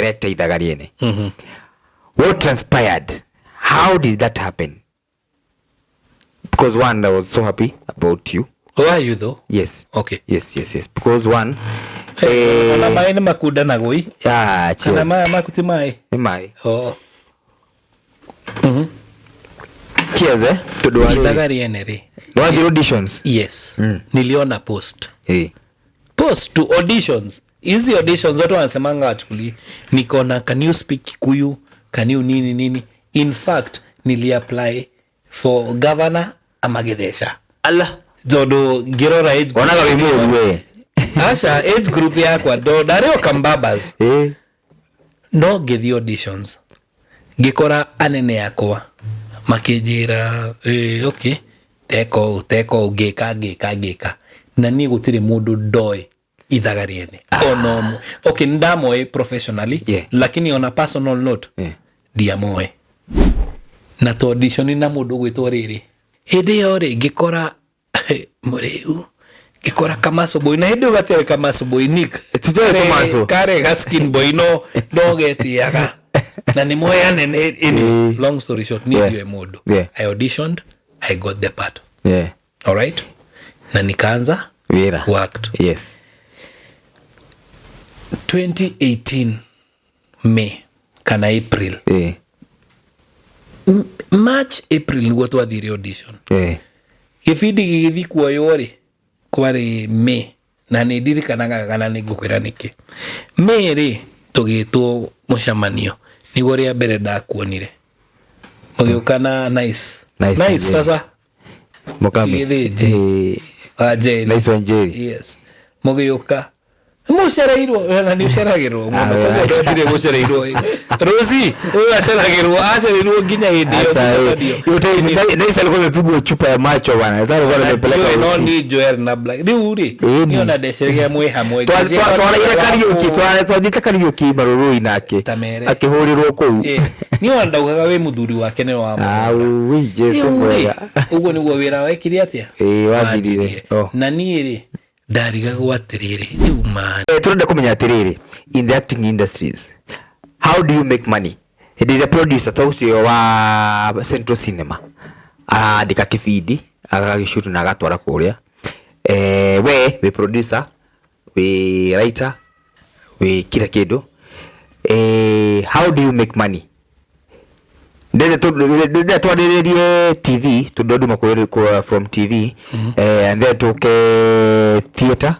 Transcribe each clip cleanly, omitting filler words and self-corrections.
director Ithagariene. What transpired? How did that happen? Because one, I was so happy about you. Oh, are you though? Yes. Okay. Yes. Because one, ana mai na makuda na goi. Yeah, cheers. Ana mai makuti mai. Mai. Oh. Cheers, to do Ithagariene re. No the auditions. Yes. Niliona post. Hey. Post to auditions. Hizi auditions watu wanasemanga actually nikona can you speak Kikuyu? Can you nini? In fact, nili apply for governor Amagedesha. Allah. Zodo girora age. Onaga wewe. Asha age group yako do dario kambabas. No gethi auditions. Gikora anene yakwa. Makijira okay. Teko geka. Na ni gutire mundu doe Ithagariene. Ono. Okay, ndamoe professionally, lakini on a personal note, diamoe. Na to audition na mundu gwitwo riri. Hede yore gikora mureu. Gikora Kamaso boy na hede ugatire Kamaso boy Nick. Kamaso. Kare gaskin boy no geti yaga. Na ni moya nene long story short ni dio emodo. I auditioned, I got the part. Yeah. All right? Na nikaanza worked. Yes. 2018 May kana April. March April ni watu wathire audition. Gifidi githi kwa yori kwari May na ni dirikanaga kana ni gukwira niki. May ri tugitwo mucamanio ni goria mbere ndakuonire. Mugiukana nice sasa. Mukami. Ajeli. Nice one Jerry. Yes. Mugiuka. Musharairo na ni usharagiro mwana kwa dire musharairo. Rosi, asharagiro nginya hidio. Yote nice alikuwa amepigwa chupa ya macho bwana. Sasa alikuwa amepeleka Rosi. No ni Joel na Black. Ni uri. Ni ona desherege mwe hamwe. Twala ile karaoke maruru inake. Akihurirwo kou. Ni onda ugaga we muthuri wake ne wa we Jesu mwega. Ugo ni gwo wira wekire atia? Wagirire. Na ni ri ndariga gwatirire man. Turenda kumenya atirire in the acting industries, how do you make money? He the producer taucio wa Central Cinema andika kifidi agagishoot na agatwara kuria we producer, we writer, we kila kidu. How do you make money? Ndende twadiririe TV tudodu makwere from TV and then toke theater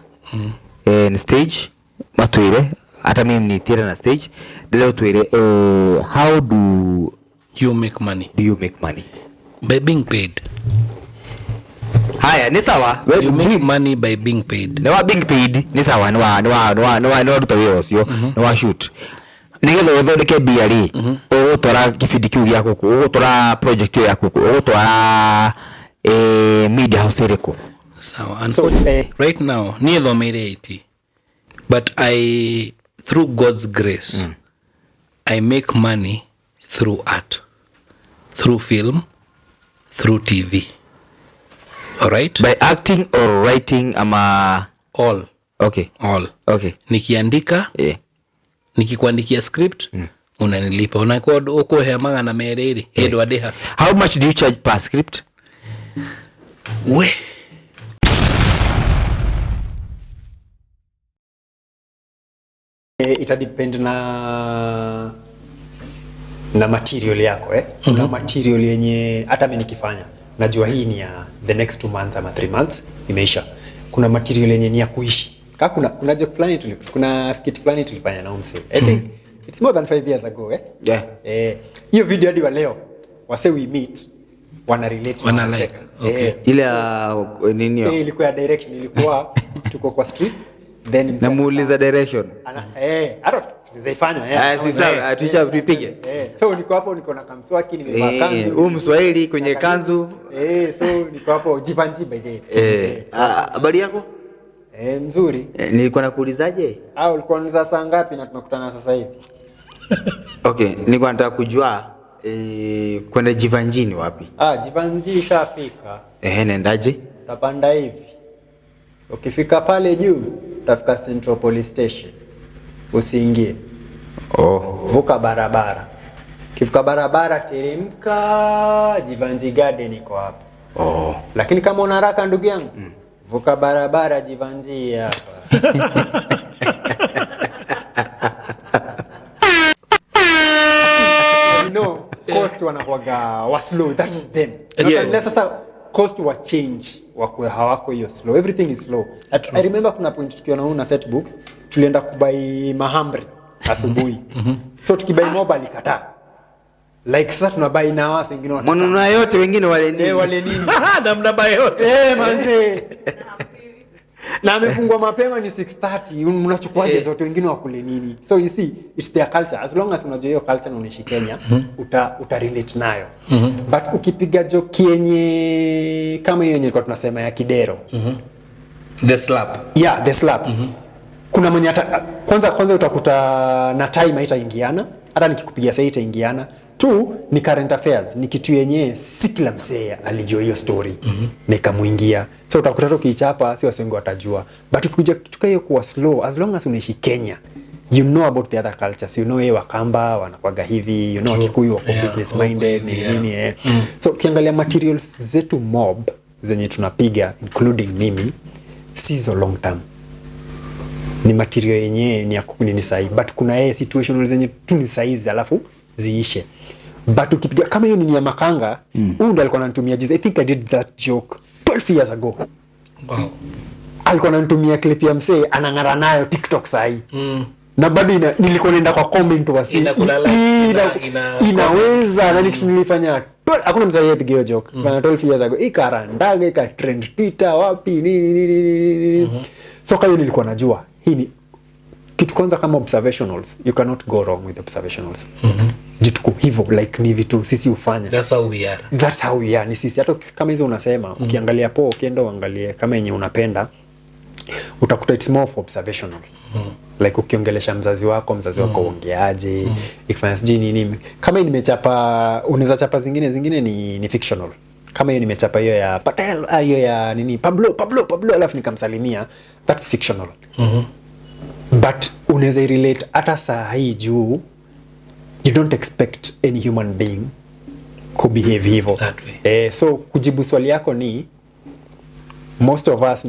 and stage matwire hata mimi ni theater na stage ndende twire. How do you make money? By being paid. Haya ni sawa, you make money by being paid. No being paid ni sawa, no tutawiyo sio no shoot nigetha uthondeke biari ugutora kifindi kiu gya kuku ugutora project ya kuku ugutora media house iriko sawa. So right now ni thomere 80 but I through God's grace I make money through art, through film, through TV. All right, by acting or writing ama all. Okay, nikiandika nikikuandikia script unanilipa unakodo uko hema na mereri hedo adeha. How much do you charge per script? We ita depend na material yako na material yenye hata mimi nikifanya najua hii ni ya the next 2 months ama 3 months imeisha. Kuna material yenye ni ya kuishi. Kama kuna joke fulani kuna skit fulani tulifanya na umse. I think it's more than 5 years ago hiyo video hadi wa leo wase we meet wana relate wana like. Okay. Ile nini hiyo? Ilikuwa ya direction, ilikuwa tuko kwa streets then namuuliza direction. Hata tulizaifanya sasa tuacha tupige. So niko hapo niko na kamswaki nimevaa kanzu. Mswahili kwenye kanzu. So niko hapo jivanji by the. Habari yako? Mzuri. Nilikuwa nakuulizaje? Ulikuwa unaniza saa ngapi na tumekutana sasa hivi? Okay, nilikuwa nataka kujua kwenda Jivanjini wapi? Jivanji shafika. Nendaje? Tapanda hivi. Ukifika pale juu utafika Central Police Station. Usiingie. Vuka barabara. Kivuka barabara teremka Jivanji Garden iko hapo. Lakini kama una haraka ndugu yangu, vuka barabara Jivanji hapa. Coast wanakuwaga wa slow, that is them. Unless sasa coast wa change wakwe hawako hiyo slow, everything is slow. I remember kuna point tukiona una set books tulienda kubai mahamri asubuhi. So tukibai mobile ikata like sasa tunabai na wao wengine mwanunua yote wengine wale nini na mnabai yote manze na amefungwa mapema ni 6:30 mnachukuaje zote wengine wakule nini? So you see it's their culture, as long as unajua hiyo culture na unaishi Kenya uta relate nayo. But ukipiga joke yenye kama hiyo yenye kwa tunasema ya kidero the slap, the slap kuna mwenye kwanza utakuta na time haitaingiana, hata nikikupigia sasa itaingiana. Tu ni current affairs, ni kitu yenye si kila msee alijua hiyo story na ikamuingia. So utakuta ukichapa si wasengo watajua. But ukikuja kitu hiyo kuwa slow, as long as unaishi Kenya, you know about the other cultures, you know Wakamba wanakwaga hivi, you know Kikuyu wako business minded nini. So ukiangalia materials zetu mob zenye tunapiga including mimi si zo long term, ni material yenye ni ya kukuni sahi, but kuna situational zenye tu ni size alafu ziishe. But ukipiga kama hiyo ni ya makanga, huyu ndo alikuwa ananitumia juzi. I think I did that joke 12 years ago. Wow. Alikuwa ananitumia clip ya msee anang'ara nayo TikTok sahi. Na bado nilikuwa naenda kwa comment wasi. Inaweza na kitu nilifanya. Hakuna msanii apiga hiyo joke. Bana 12 years ago ikarandaga ika trend Twitter wapi nini. So kama nilikuwa najua hii ni kitu kwanza kama observationals, you cannot go wrong with observationals. Jituko hivyo like ni vitu sisi ufanya. That's how we are. Ni sisi hata kama hizo unasema ukiangalia po ukienda uangalie kama yenye unapenda utakuta it's more for observational. Like ukiongelesha mzazi wako ongeaje, ikifanya siji nini. Kama nimechapa unaweza chapa zingine ni fictional. Kama hiyo nimechapa hiyo ya Patel, hiyo ya nini Pablo alafu nikamsalimia, that's fictional. But unaweza relate hata saa hii juu you don't expect any human being ku behave hivyo. So kujibu swali yako ni most of us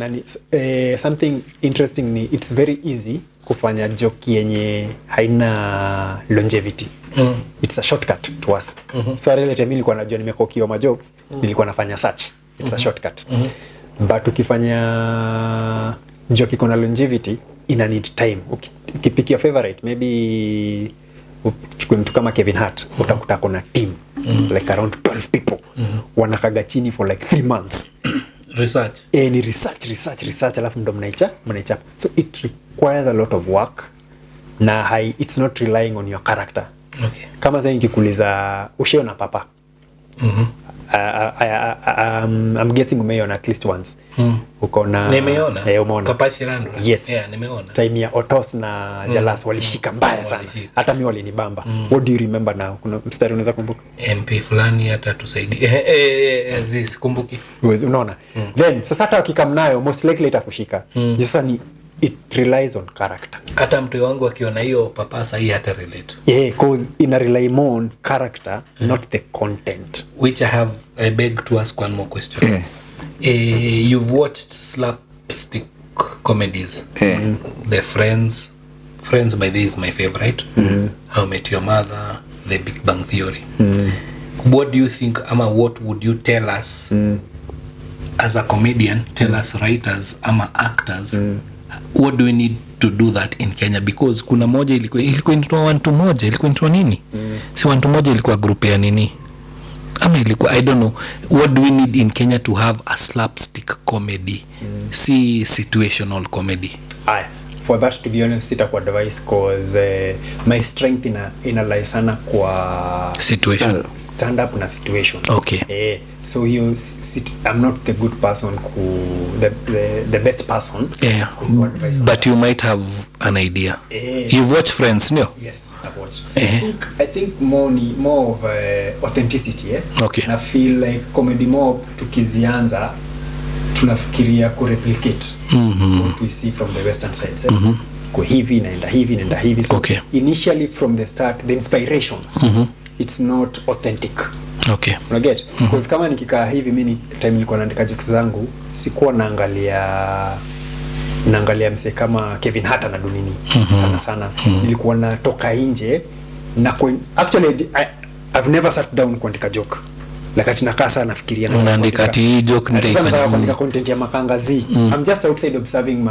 something interesting ni it's very easy kufanya joke yenye haina longevity. It's a shortcut to us. So relate mimi nilikuwa najua nimekokiwa ma jokes, nilikuwa nafanya search. It's a shortcut. But ukifanya joke iko na longevity ina need time. Ukipick your favorite, maybe uchukue mtu kama Kevin Hart, utakuta kuna team like around 12 people wanakaga chini for like 3 months research. Ni research alafu ndo mnaichapa. So it requires a lot of work na it's not relying on your character. Okay. Kama sasa nikikuuliza ushaona Papa, I'm guessing umeona at least once. Uko na nimeona umeona Papa Shirandula. Yes. Nimeona time ya Otos na Jalas walishika mbaya sana. Hata mimi walinibamba. What do you remember now? Kuna mstari unaweza kumbuka? MP fulani hata tusaidie sikumbuki. Unaona? Then sasa hata wakikamnayo most likely itakushika. Sasa ni it relies on character. Hata mtu wangu akiona hiyo Papa sahi hata relate. Because ina rely more on character, not the content. Which I beg to ask one more question. You've watched slapstick comedies. The Friends by this is my favorite. How I Met Your Mother, The Big Bang Theory. What do you think, ama what would you tell us as a comedian, tell us writers ama actors, what do we need to do that in Kenya? Because kuna moja ilikuwa inaitwa Wantu Moja, ilikuwa inaitwa nini? Si Wantu Moja ilikuwa group ya nini? Ama ilikuwa, I don't know. What do we need in Kenya to have a slapstick comedy? Si situational comedy. For that, to be honest, sitakuwa advice cause my strength ina lie sana kwa situation, stand up na situation. Okay. So I'm not the good person the best person. Yeah. But you might have an idea. You've watched Friends, no? Yes, I've watched. I think more of authenticity. Okay. Na feel like comedy more tukizianza tunafikiria ku replicate what we see from the western side. kwa hivi inaenda hivi so Okay. initially from the start the inspiration it's not authentic. Okay. Una get? Because kama nikikaa hivi mimi time nilikuwa naandika jokes zangu sikuwa naangalia mse kama Kevin Hart na Dunini sana nilikuwa natoka nje na actually I've never sat down kuandika joke lakini nakaa sana nafikiria unaandika ati joke nitaifanya kuandika content ya makanga Z. I'm just outside observing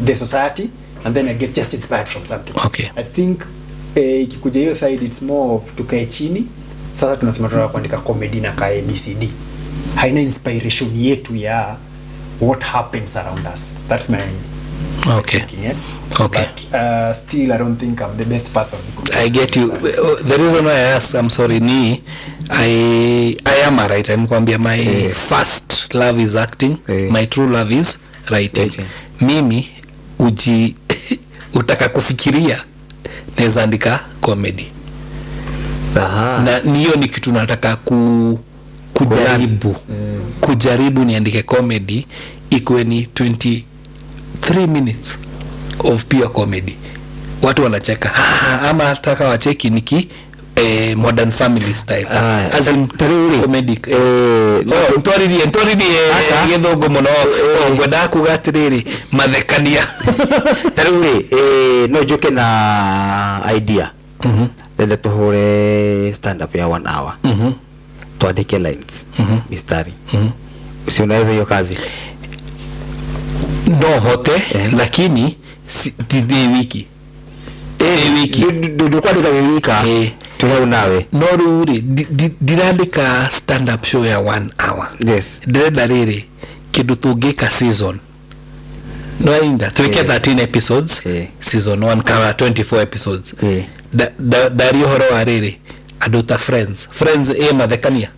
the society and then I get just inspired from something. Okay. I think ikikuja hiyo side it's more of tukae chini sasa tunasema tunataka kuandika comedy na kae BCD haina inspiration yetu ya what happens around us. That's my Okay. thinking, yeah? Okay. But still I don't think I'm the best person. I get you. The reason why I asked, I'm sorry, I am a writer. Nikwambia my first love is acting. My true love is writing. Mimi utaka kufikiria naweza andika comedy. Na niyo ni kitu nataka kujaribu niandike comedy ikuwe ni 23 minutes of pure comedy. Watu wanacheka ama nataka wacheki niki Modern Family style as in comedy ntoririe githogo muno ngwenda kugatiriri mathekania taruri no joke na idea nenda tuhure stand up ya 1 hour tuandike lines mistari si unaweza hiyo kazi no hote lakini the wiki dukwa dika tuwe nawe no ruri dirandika stand up show ya 1 hour. Yes. Direnda riri kidu tungika season no inda tuweke 13 episodes season 1 kama 24 episodes dari horo wa riri aduta friends mathekania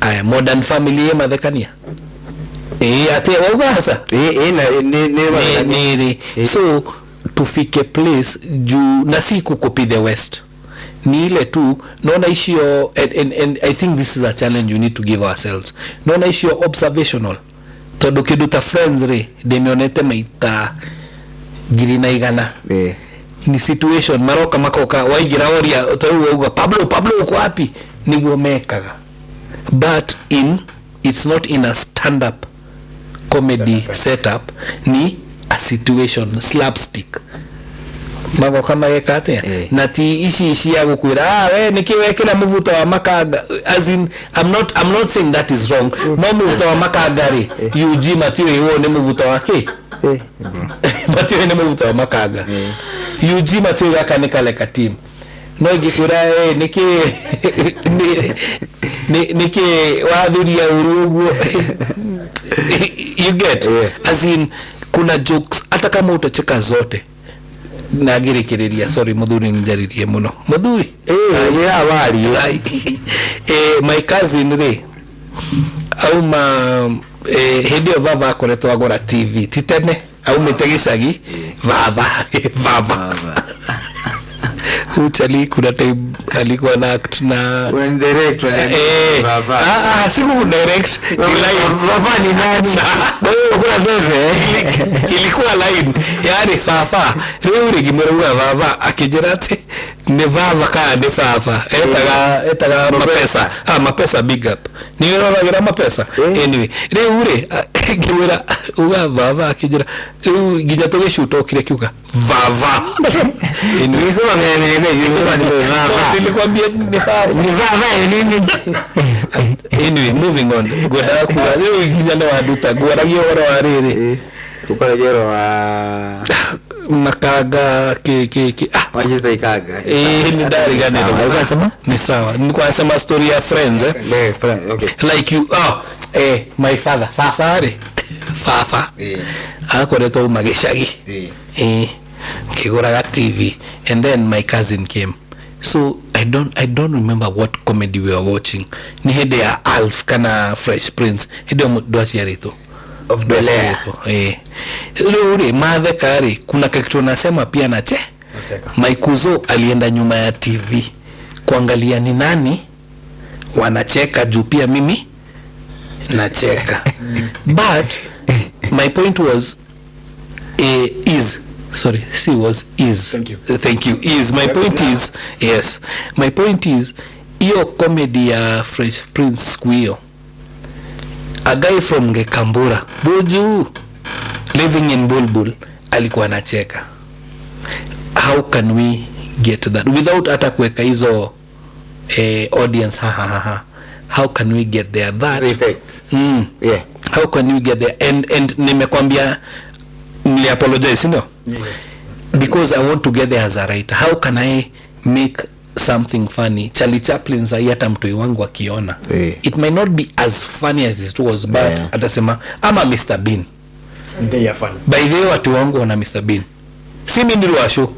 aya Modern Family mathekania ate wagasa so tufike place juu na si kukopi the west ni ile tu naona ishio and I think this is a challenge you need to give ourselves. Naona ishio observational todo kiduta friends demionete maita girina igana ni situation maroka waigira oria uga Pablo uko wapi niguo mekaga but it's not in a stand up comedy setup ni a situation slapstick mago kama yekate na ti ishi ya gukwira we nikiwekera muvuto wa makanga as in I'm not saying that is wrong no muvuto wa makanga ri UG Matthew iwo ni muvuto wake Matthew ni muvuto wa makanga UG Matthew yakanika leka team no gikwira niki wadhuria urugu you get as in kuna jokes hata kama utacheka zote na girikiriria sorry mudhuri njaririe muno mudhuri ya wali my cousin au hedio vava akoretwo agora TV titene au metegicagi vava uchali kuna time alikuwa na act na when direct vava simu direct vava ni nani kuna veve ilikuwa line yani fafa leo rigimero vava akijerate ne vava ka ne fafa etaga mapesa big up ni gira mapesa anyway leo gimera uga vava akijera ginya toge shuto kile kiuka vava nilisema nilikwambia ni vava nini anyway moving on goda kwa leo ginya ndo aduta gora gioro arere ukora gioro wa makaga wajita ikaga ni dari gani ndo ukasema ni sawa nilikuwa nasema story ya friends okay like you my father fafa akoretwo magicagi kiguraga TV and then my cousin came so I don't remember what comedy we were watching ni hede ya Alf kana Fresh Prince hede mdwaciarito of Bel-Air leo madhe kari kuna kitu nasema pia nacheka Maikuzo alienda nyuma ya TV kuangalia ni nani wanacheka juu pia mimi nacheka but my point was is sorry see was is Thank you. Is my point is yes my point is hiyo comedy ya Fresh Prince squeal a guy from Gekambura Buju living in Bulbul alikuwa anacheka. How can we get that without hata kuweka hizo audience ha how can we get there that effects yeah how can we get there and nimekwambia nili apologize no Yes. because I want to get there as a writer. How can I make something funny? Charlie Chaplin sai hata mtoi wangu akiona it might not be as funny as it was but atasema ama Mr Bean They are fun. by the way watu wangu wana Mr Bean si mimi ndio wa show.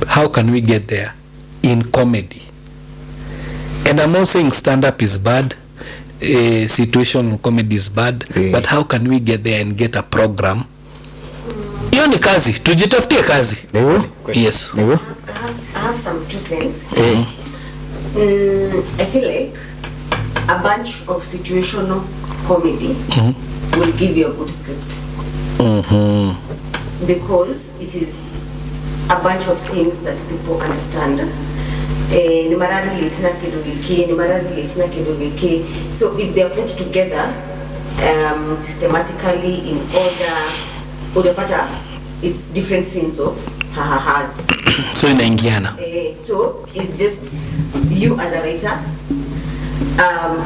How can we get there in comedy? And I'm not saying stand up is bad, situational comedy is bad, but how can we get there and get a program? Hiyo ni kazi, tujitafutie kazi. Yes. I have some 2 cents. I feel like a bunch of situational comedy will give you a good script. Because it is a bunch of things that people understand. Ni mara relate na kitu hiki, ni mara relate na kitu hiki. So if they are put together systematically in order, utapata it's different scenes of ha-ha-has. So inaingiana. So it's just you as a writer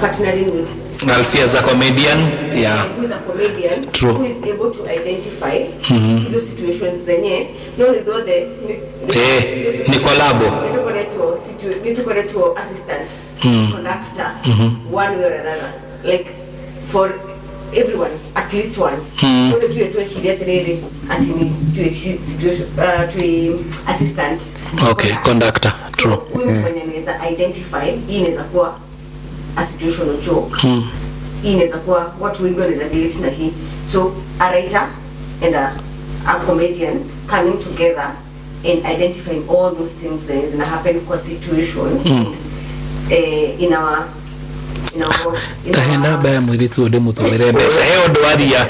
partnering with Alfie as a comedian, yeah. Who is a comedian, True. who is able to identify those situations zenye no though the ni collabo. Nituko to assistant conductor one way or another, like for everyone at least once. So to shida trade at to situation to assistant. Okay, conductor. True. So we wanaweza identify hii inaweza kuwa a situational joke. Hii inaweza kuwa watu wengi wanaweza relate na hii. So a writer and a comedian coming together and identifying all those things that is happen kwa situation in our works. Tahena baya mwiritu ode mutumire besa. Ndo wadia.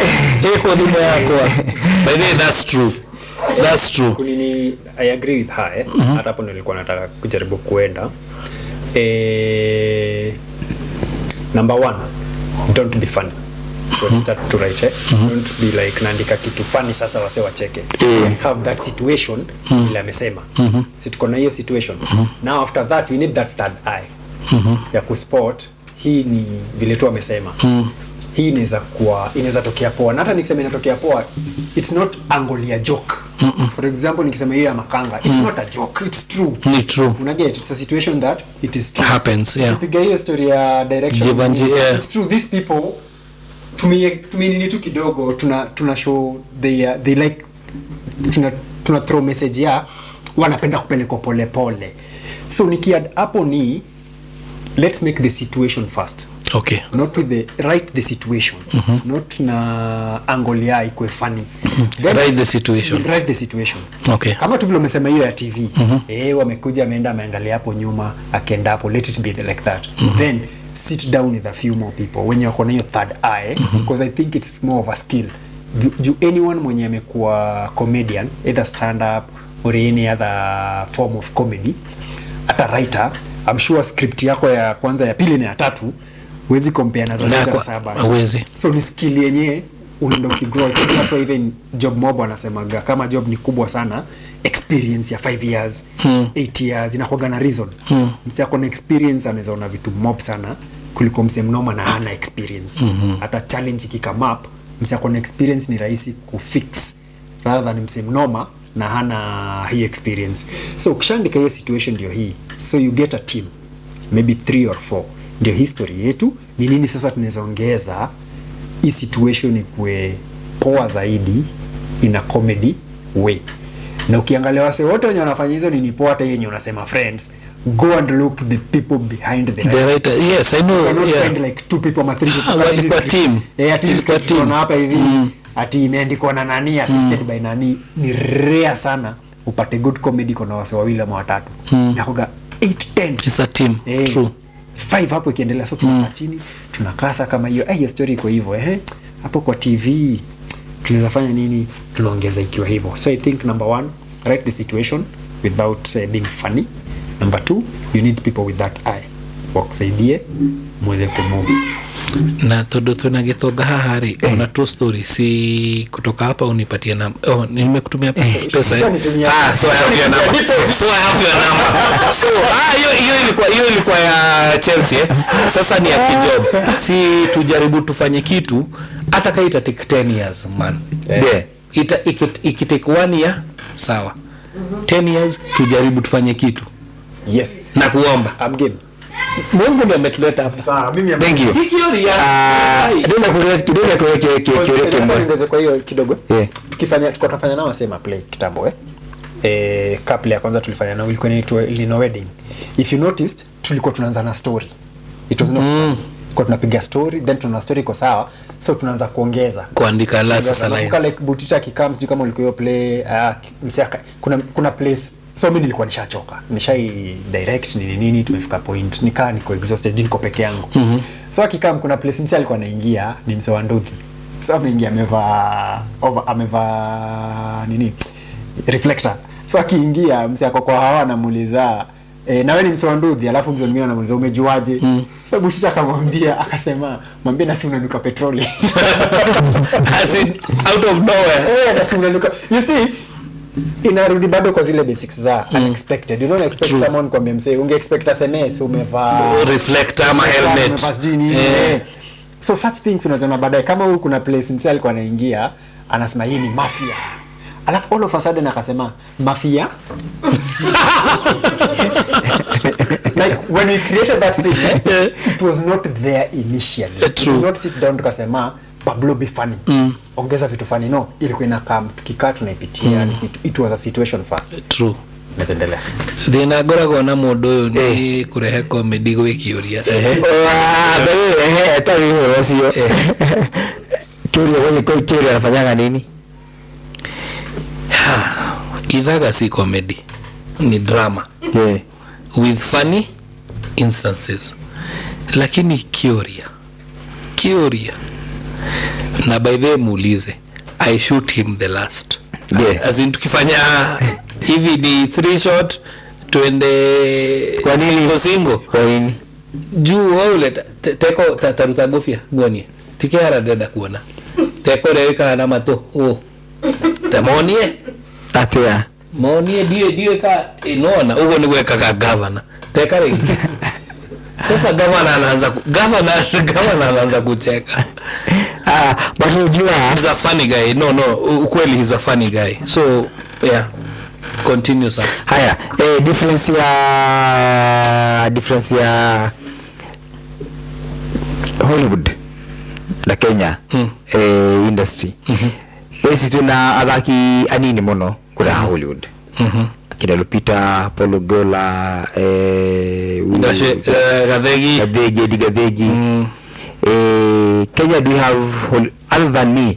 Eko dhumo yako. By the way, that's true. That's true. Kunini, I agree with her. Hata hapo nilikuwa nataka kujaribu kuenda. Number 1, don't be funny when you start to write. Don't be like naandika kitu funny sasa wase wacheke. Let's have that situation ile amesema. Si tuko na hiyo situation. Now after that we need that third eye ya kuspot hii ni vile tu amesema. Hii inaweza tokea poa. Na hata nikisema inatokea poa, it's not angle ya joke. For example, nikisema hiyo ya makanga, it's not a joke, it's true. Ni true. Unaget, it's a situation that it is true. Happens, yeah. Piga hiyo story ya direction. Jibanji, yeah. It's true, these people tumini tu kidogo tuna show they like tuna throw message ya wanapenda kupeleka pole pole. So nikiad hapo ni let's make the situation first. Okay. Not with write the situation. Not na angle ya ikwe funny. Write the situation. Write the situation. Okay. Kama tu vile umesema hiyo ya TV. Wamekuja ameenda ameangalia hapo nyuma, akaenda hapo, let it be like that. Then sit down with a few more people when you're on your third eye, because I think it's more of a skill. Anyone mwenye amekuwa comedian, either stand up or any other form of comedy, ata writer, I'm sure script yako ya kwanza, ya pili na ya tatu huwezi compare na za 6 na 7. Huwezi. So ni skill yenyewe unaenda ukigrow. That's why even Job Mob anasemaga kama job ni kubwa sana, experience ya 5 years 8 years inakuwa na reason. Msi ako na experience anaweza ona vitu mob sana kuliko mse mnoma na hana experience. Hata challenge ikikama up, msi ako na experience ni rahisi kufix rather than mse mnoma na hana hii experience. So ukishaandika hiyo situation ndio hii, so you get a team maybe 3 or 4. Ndio history yetu ni nini sasa tunaweza ongeza hii situation ikue poa zaidi in a comedy way. Na ukiangalia wase wote wenye wanafanya hizo ni poa, hata yenye unasema friends, go and look the people behind the writer. Yes, I know. Yeah. Find like 2 people or 3 people. Walikuwa team. At least team hapa hivi ati imeandikwa na nani, assisted by nani. Ni rare sana upate good comedy kuna wase wawili ama watatu. Nakoga 8-10. It's a team. True. 5 hapo ikiendelea, so tunakaa chini tunakasa kama hiyo hiyo story iko hivyo hapo kwa TV tunaweza fanya nini tunaongeza ikiwa hivyo. So I think number 1, write the situation without being funny. Number 2, you need people with that eye wakusaidie mweze kumove. Na todo tuna githonga haha ri ona true story si kutoka hapa unipatie namba. Nimekutumia pesa. So I have your number. So hiyo ilikuwa ya Chelsea. Sasa ni ya kijob. Si tujaribu tufanye kitu hata kama ita take 10 years man. Yeah. Ikitake 1 year sawa. 10 years tujaribu tufanye kitu. Yes. Na kuomba. I'm game. Mungu ndiye ametuleta hapa. Sawa, mimi thank you. Ndio kwa hiyo kidogo. Tukafanya nao sema play kitambo couple ya kwanza tulifanya nao ilikuwa inaitwa Lino Wedding. If you noticed tulikuwa tunaanza na story. It was not kwa tunapiga story then tuna story iko sawa, so tunaanza kuongeza kuandika last lines like Butita kikams sijui kama ulikuwa play msiaka kuna place. So mimi nilikuwa nishachoka, nishai direct nini tumefika point niko exhausted, niko peke yangu. So akikam kuna place msi alikuwa anaingia ni mse wa Nduthi. So ameingia amevaa nini reflector. So akiingia msi ako kwa hawa anamuuliza na wewe ni mse wa Nduthi, alafu mse mwingine anamuuliza umejuaje? So Bushita akamwambia akasema mwambie na si unanuka petroli. As in out of nowhere. Na si unanuka. You see inarudi bado kwa zile basics za unexpected. You don't expect someone kwambia mse unge expect SMS umevaa reflector ama helmet. So such things unaona baadaye kama huko kuna place mse alikuwa anaingia anasema hii ni mafia. Alafu all of a sudden akasema mafia. Like when we created that thing it was not there initially. We did not sit down tukasema Pablo be funny. Ongeza vitu funny. No, ilikuwa inakaa tukikaa tunaipitia. It was a situation first. True. Naendelea. Thina ngoragwo na mundu uyu ni kurehe comedy gwikiuria. Tari horo ucio. Kiuria anafanyaga nini? Ithaga si comedy. Ni drama. Yeah. With funny instances. Lakini kiuria. Na by the way muulize I shoot him the last. Yeah. As in tukifanya hivi ni 3 shot tuende kwa nini single? Kwa nini? Juu wale teko tataruta gofia ngoni. Tikera dada kuona. Teko reka na mato. Tamonie atia. Monie dio ka inaona ugo ni weka ka governor. Teka reki. Sasa governor anaanza kucheka. But he's a funny guy. No, ukweli he's a funny guy. So, yeah. Continue sir. Haya, difference ya Hollywood na Kenya industry. Sisi tuna athaki anini muno kula Hollywood. Kina Lupita, Paulo Gola, Gadegi. Kenya, do you have other than me?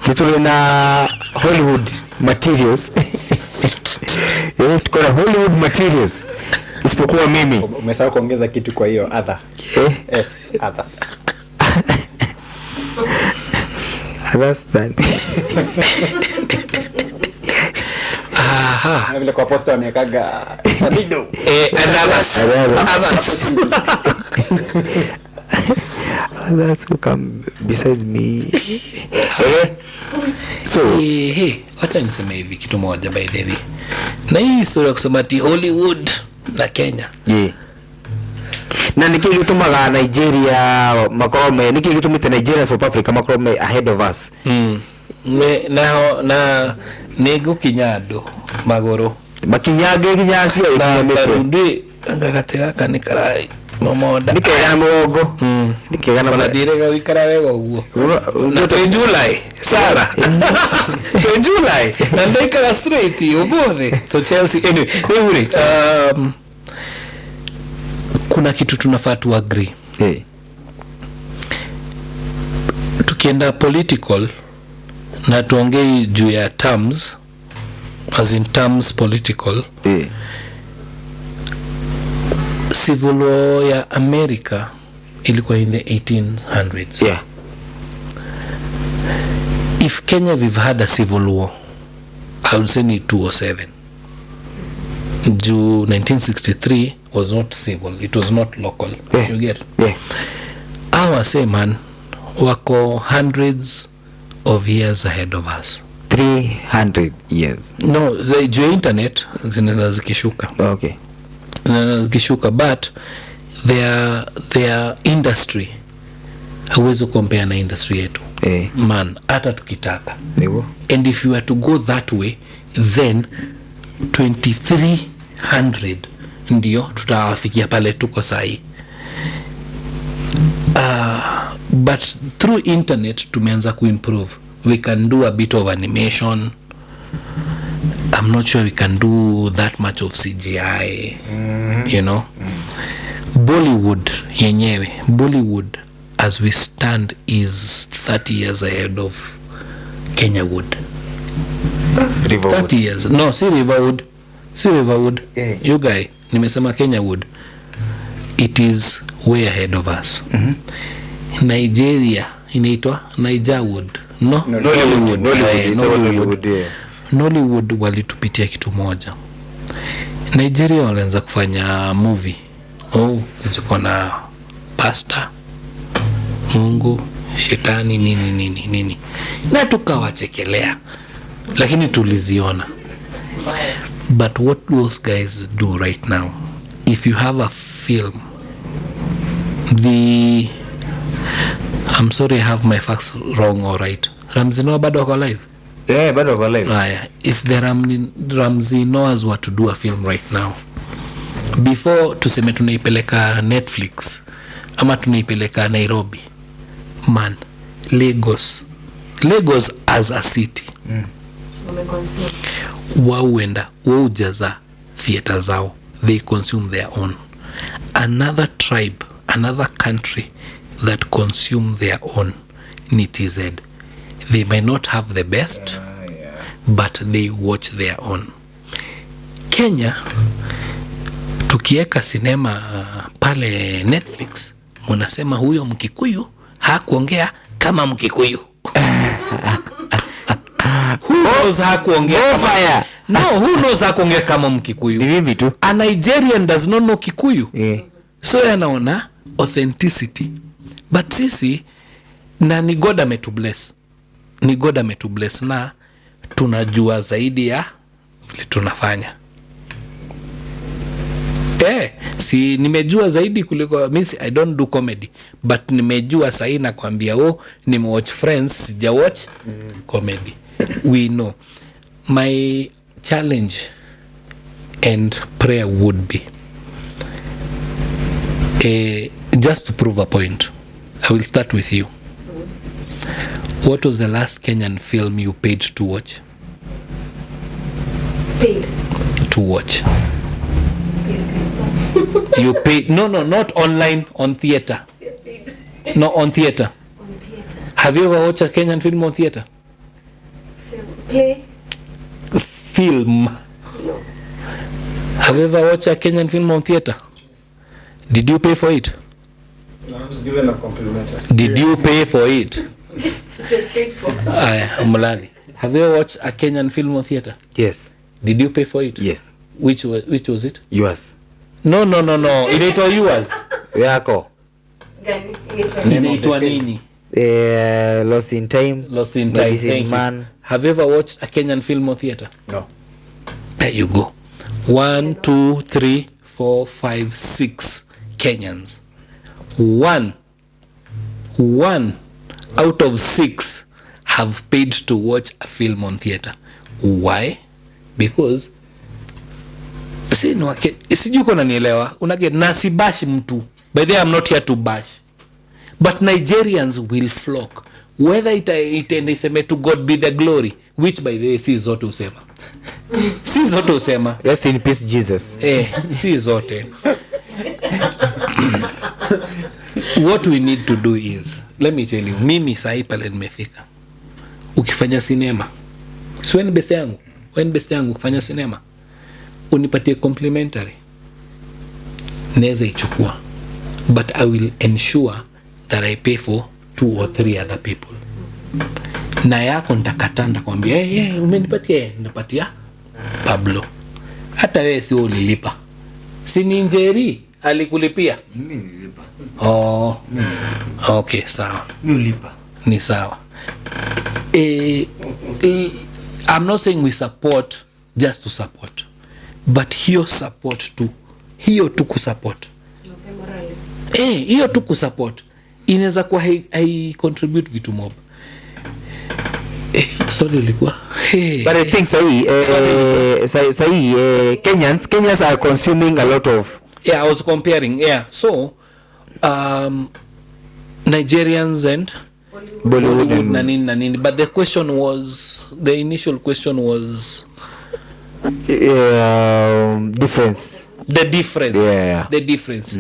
Kitulina Hollywood materials. Tuko na Hollywood materials. Isipokuwa mimi. Umesahau kuongeza kitu kwa hiyo other. Yes, others. Others than. Na vile kwa posta wanekaga Sabido. Others who come besides me. So acha niseme hivi kitu moja by the way. Na hii historia kusema ati Hollywood na Kenya. Yeah. Na nikigitumaga Nigeria makorome nikigitumite Nigeria South Africa makorome ahead of us. Na nego kinyado magoro. Makinyage kinyasi ya ndi ngagatika kanikarai. Momoda. Nikera mugongo. Nikera na direga wikara wega uguo. Na to July. Sara. To July. Na ndikara straight ubothe. To Chelsea anyway. Kuna kitu tunafaa tu agree. Tukienda political na tuongei juu ya terms, as in terms political. Civil War ya America ilikuwa in the 1800s. Yeah. if Kenya we've had a civil war, I would say ni 207. Juu 1963 was not civil, it was not local. Yeah. You get? Yeah. Our say man wako hundreds of years ahead of us. 300 years. No, juu internet zinaenda zikishuka. Okay. Zikishuka, but their industry hauwezi compare na industry yetu. Man, hata tukitaka. And if you were to go that way, then 2300 ndio tutawafikia pale tuko sahi. But through internet tumeanza kuimprove. We can do a bit of animation. I'm not sure we can do that much of CGI. You know, Bollywood yenyewe, Bollywood as we stand is 30 years ahead of Kenya wood. 30 years. No, si Riverwood. Yeah. You guy, nimesema Kenya wood. It is way ahead of us. Nigeria inaitwa Nigerwood. No, Nollywood. Nollywood walitupitia kitu moja. Nigeria walianza kufanya movie. Ziko na pasta, Mungu, shetani, nini. Na tukawachekelea. Lakini tuliziona. But what those guys do right now, if you have a film, I'm sorry I have my facts wrong or right. Ramsey Noah bado wako alive? Yeah, bado wako alive. If the Ramsey Noahs were to do a film right now, before tuseme tunaipeleka Netflix ama tunaipeleka Nairobi, man, Lagos as a city, waujaza theater zao, they consume their own. Another tribe, another country that consume their own ni TZ. They may not have the best, but they watch their own. Kenya tukieka sinema pale Netflix, munasema huyo Mkikuyu hakuongea kama Mkikuyu. Who knows hakuongea kama? No, who knows hakuongea kama Mkikuyu? Ni mimi tu. A Nigerian does not know Kikuyu. Yeah. So yanaona authenticity. But sisi na ni God ametubless. Na tunajua zaidi ya vile tunafanya. Si nimejua zaidi kuliko mimi. I don't do comedy, but nimejua sahi na kuambia nimewatch Friends, sija watch comedy. We know. My challenge and prayer would be just to prove a point. I will start with you. What was the last Kenyan film you paid to watch? Paid to watch. You paid? No, not online, on theater. No, on theater. On theater. Have you ever watched a Kenyan film on theater? Play? Film. No. Have you ever watched a Kenyan film on theater? Did you pay for it? I was given a complimentary. Did you pay for it? It was paid for. Mulali. Have you ever watched a Kenyan film on theater? Yes. Did you pay for it? Yes. Which was it? Yours. No. Inaitwa yours. Yako. Gani? Inaitwa nini? Lost in Time. Lost in Time. Thank Man. you. Have you ever watched a Kenyan film on theater? No. There you go. 1, 2, 3, 4, 5, 6 Kenyans. One out of 6 have paid to watch a film on theater. Why? Because sijui uko nanielewa, unaget nasi bash mtu. By the way, I'm not here to bash, but Nigerians will flock whether itaenda iseme to God be the glory, which by the way si zote usema. Rest in peace Jesus. Si zote. What we need to do is, let me tell you, mimi sahi pale nimefika. Ukifanya sinema, so when best yangu kufanya sinema, unipatie complimentary, naweza ichukua, but I will ensure that I pay for 2 or 3 other people. na yako nitakata, nitakwambia umenipatia, nitapatia Pablo. Hata wewe si ulilipa, si ni Njeri alikulipia? Mimi nilipa. Okay, sawa, Mimi nilipa. ni sawa. I'm not saying we support just to support, but hiyo support tu, hiyo tu kusupport, hiyo tu kusupport inaweza kuwa hai contribute vitu mob. Sorry ilikuwa But I think Kenyans are consuming a lot of I was comparing so Nigerians and Bollywood and na nini, but the initial question was difference. the difference. Yeah. The difference.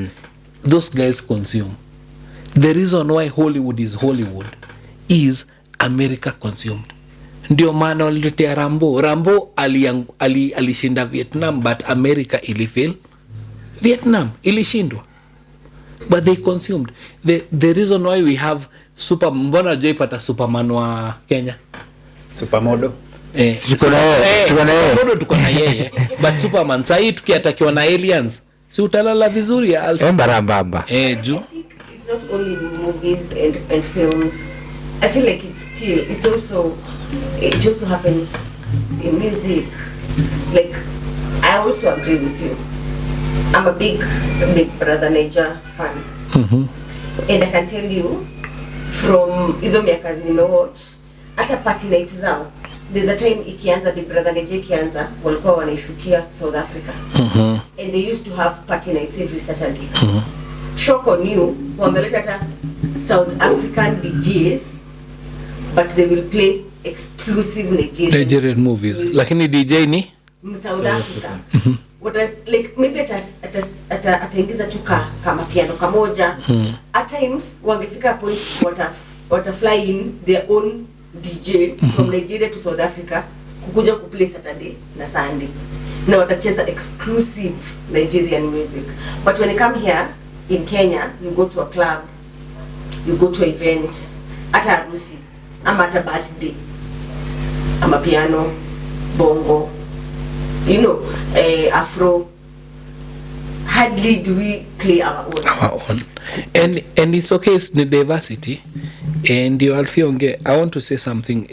Those guys consume. The reason why Hollywood is America consumed. Ndio maana waliletea Rambo alishinda Vietnam, but America ilifail Vietnam, ilishindwa, but they consumed. The reason why we have mbona joipata Superman wa Kenya, Supermodo. Tuko na yeye but Superman sahi tukiatakiwa na aliens, si utalala vizuri ya Alpha Mbamba. juu It's not only movies and films. I feel like it also happens in music. Like, I also agree with you. I'm a big Brother Naija fan. And I can tell you from hizo miaka nimewatch hata party night zao, there's a time ikianza Big Brother Naija ikianza walikuwa wanaishutia South Africa. And they used to have party nights every Saturday. Shock on you, wameleta hata South African DJs, but they will play exclusive Nigerian movies. Lakini DJ ni South Africa. Like maybe ataingiza tu kama piano kamoja. At times wangefika point wata fly in their own DJ from Nigeria to South Africa kukuja kuplay Saturday na Sunday, na watacheza exclusive Nigerian music. But when you come here in Kenya, you go to a club, you go to an event, hata harusi ama hata birthday, ama piano, bongo, Afro, hardly do we play our own. And it's okay, it's the diversity. And you Alfionge, I want to say something.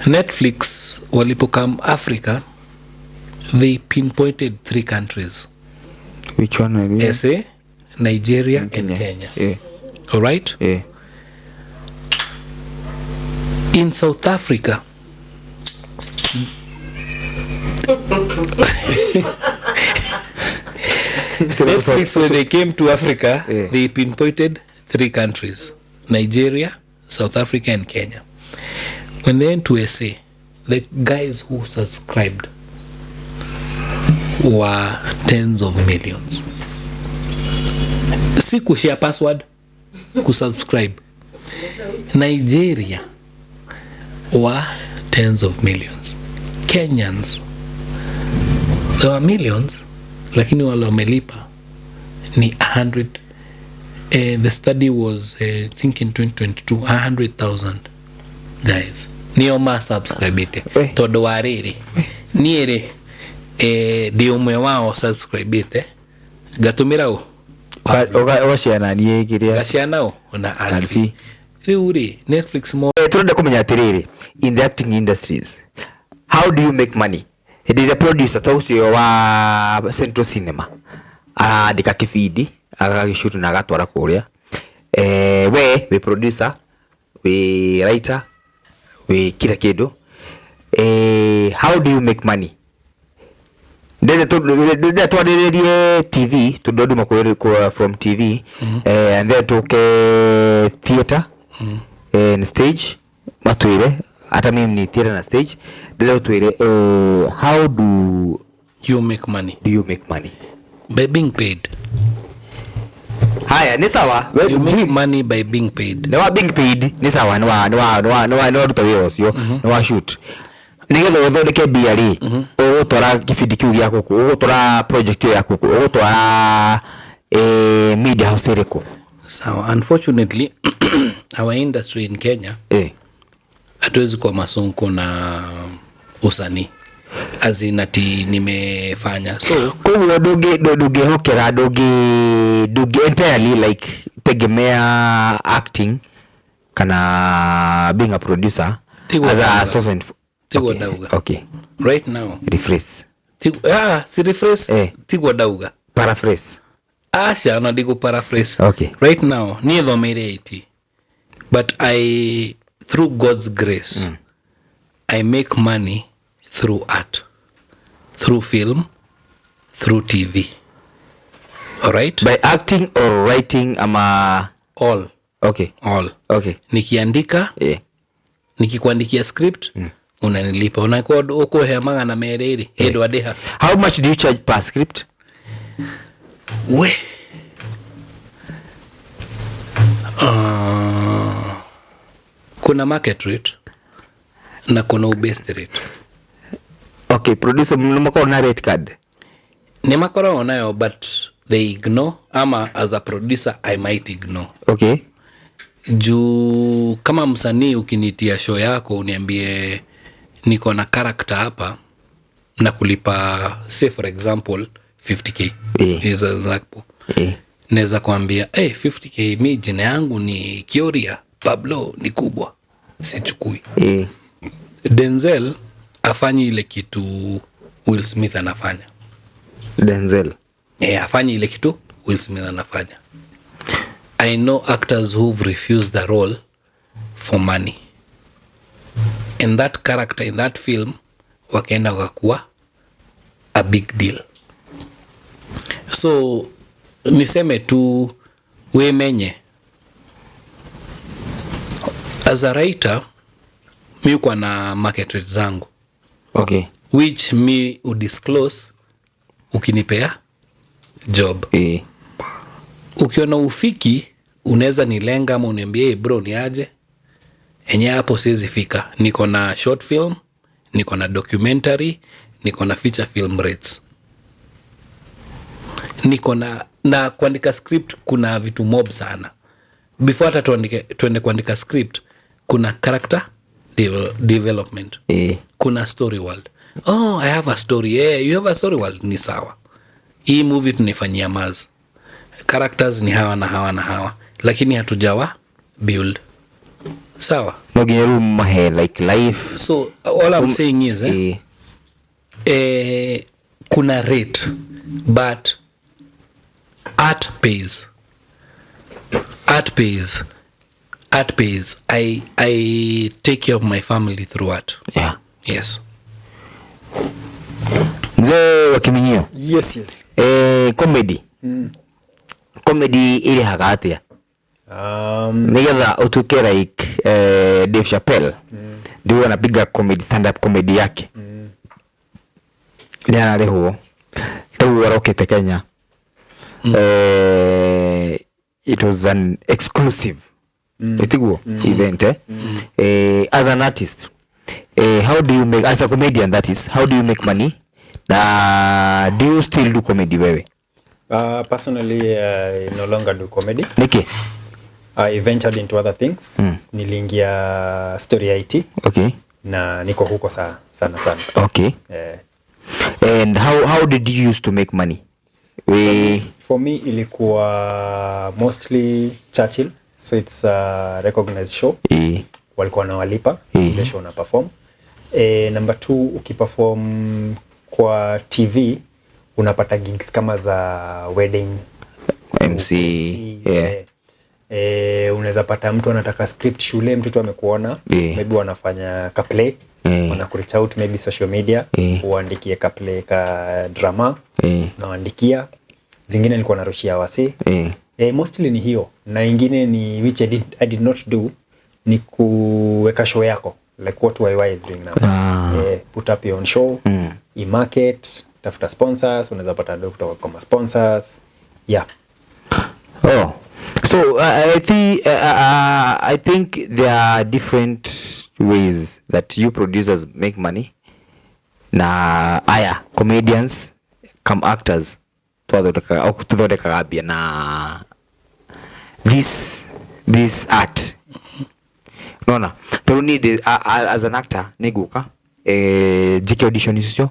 Netflix walipokam Africa, they pinpointed 3 countries. Which one? SA, Nigeria and Kenya. Yeah. All right? Yeah. In South Africa, Netflix, when they came to Africa, they pinpointed 3 countries: Nigeria, South Africa and Kenya. When they went to SA, the guys who subscribed were tens of millions. Si kushare password, kusubscribe. Nigeria were tens of millions. Kenyans, there were millions, lakini wale wamelipa ni 100. The study was I think in 2022, 100,000 guys niyo ma subscribe ite todo wariri niere di umwe wao subscribe ite gatumira u ogashana ni egiria gashana u na Alfi riuri Netflix mo turenda kumenya atiriri in the acting industries, how do you make money? The producer taucio wa Central Cinema andika kibindi agagishutu na agatwara kuria we producer, we writer, we kila kidu. How do you make money? Then twadiririe TV tudodu makwere from TV and then toke theater and stage matwire hata mimi ni theater na stage leo twire. How do you make money? By being paid. Haya ni sawa, you make money by being paid. No being paid ni sawa, no rutawira ucio no wa shoot nigetha uthondeke BRE ugutora kibindi kiu giako ugutora project yako ugutora media house iriko sawa. Unfortunately our industry in Kenya hatuwezi kwa masonko na usanii azinati nimefanya so kwa doge hokera doge entirely like tegemea acting kana being a producer as a source and Tigo Dauga. Okay. Right now. Rephrase. Si rephrase. Tigo Dauga. Paraphrase. Asha na digo paraphrase. Okay. Right now, ni dhomere IT. But I, through God's grace, I make money through art, through film, through TV. All right? By acting or writing ama All. okay. All. Okay. Nikiandika, nikikuandikia script, unanilipa. Unakuwa uko hemanga na mereri. Hedo adeha. How much do you charge per script? Kuna market rate na kuna ubest rate. Okay, producer mnamako na rate card. Ni makoro onayo but they ignore ama as a producer I might ignore. Okay. Juu kama msanii ukinitia show yako uniambie niko na character hapa na kulipa say for example 50k. Is example. Neza kuambia 50k mi jina yangu ni Kioria Pablo ni kubwa sichukui. Denzel afanyi ile kitu Will Smith anafanya. Denzel Afanyi ile kitu Will Smith anafanya. I know actors who've refused the role for money. And that character in that film wakaenda wakakuwa a big deal. So niseme tu we menye as a writer mi kwa na market rate zangu. Okay. Which me udisclose ukinipea job. Ukiona ufiki unaweza nilenga ama uniambie bro ni aje enye hapo siwezi fika. Niko na short film, niko na documentary, niko na feature film rates, niko na kuandika script. Kuna vitu mob sana before hata tuende kuandika script. Kuna character development, kuna story world. I have a story. You have a story world, ni sawa. Hii movie tunifanyia maz characters ni hawa na hawa na hawa, lakini hatujawa build sawa. Noginyeru mahe like life. So all I'm saying is kuna rate but art pays. I take care of my family through art. Yeah. Yes. Mzee wa Kiminyio. Yes. Comedy. Comedy ile hagatia. Nigetha utuke like Dave Chappelle. Ndio anapiga comedy, stand up comedy yake. Ni anareho. Tau warokete Kenya. It was an exclusive event. As an artist, how do you make, as a comedian that is, how do you make money? Do you still do comedy wewe? Personally, I no longer do comedy. Niki? I ventured into other things. Niliingia story IT. Okay. Na niko huko sana. Okay. And how did you used to make money? For me ilikuwa mostly Churchill, so it's a recognized show. Walikuwa na walipa ile show na perform. Number 2, ukiperform kwa TV unapata gigs kama za wedding, MC. Unaweza pata mtu anataka script shule, mtoto amekuona, maybe wanafanya ka play, wana reach out maybe social media, uandikie ka play ka drama, na waandikia. Zingine nilikuwa narushia wasi. Mostly ni hiyo. Na ingine ni which I did not do, ni kuweka show yako, like what YY is doing now. Put up your own show, e-market, tafuta sponsors, unaweza pata ndio kutoka kwa sponsors. Yeah. So I think there are different ways that you producers make money. Na comedians come actors to the Caribbean. Na this art Unaona? Pero need as an actor niguka jike audition hizo.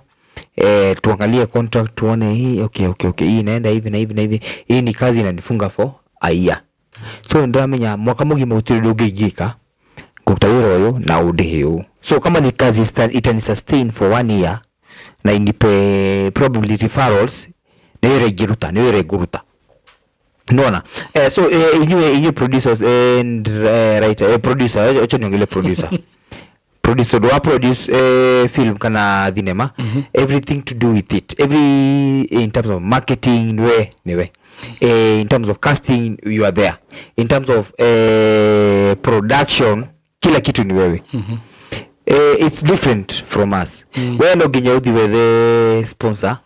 Tuangalie contract tuone hii okay hii inaenda hivi na hivi na hivi. Hii ni kazi inanifunga for a year. So ndio amenya mwaka mugima utiri ugijika kutairo yo na udeheo. So kama ni kazi itani sustain for 1 year na indipe probably referrals nere guruta. Unaona? So you producers and writer producer acha niongele producer. Producer do produce film kana cinema, everything to do with it, every in terms of marketing in terms of casting you are there, in terms of production kila kitu ni wewe. It's different from us. Wewe ndo ginyauthi with the sponsor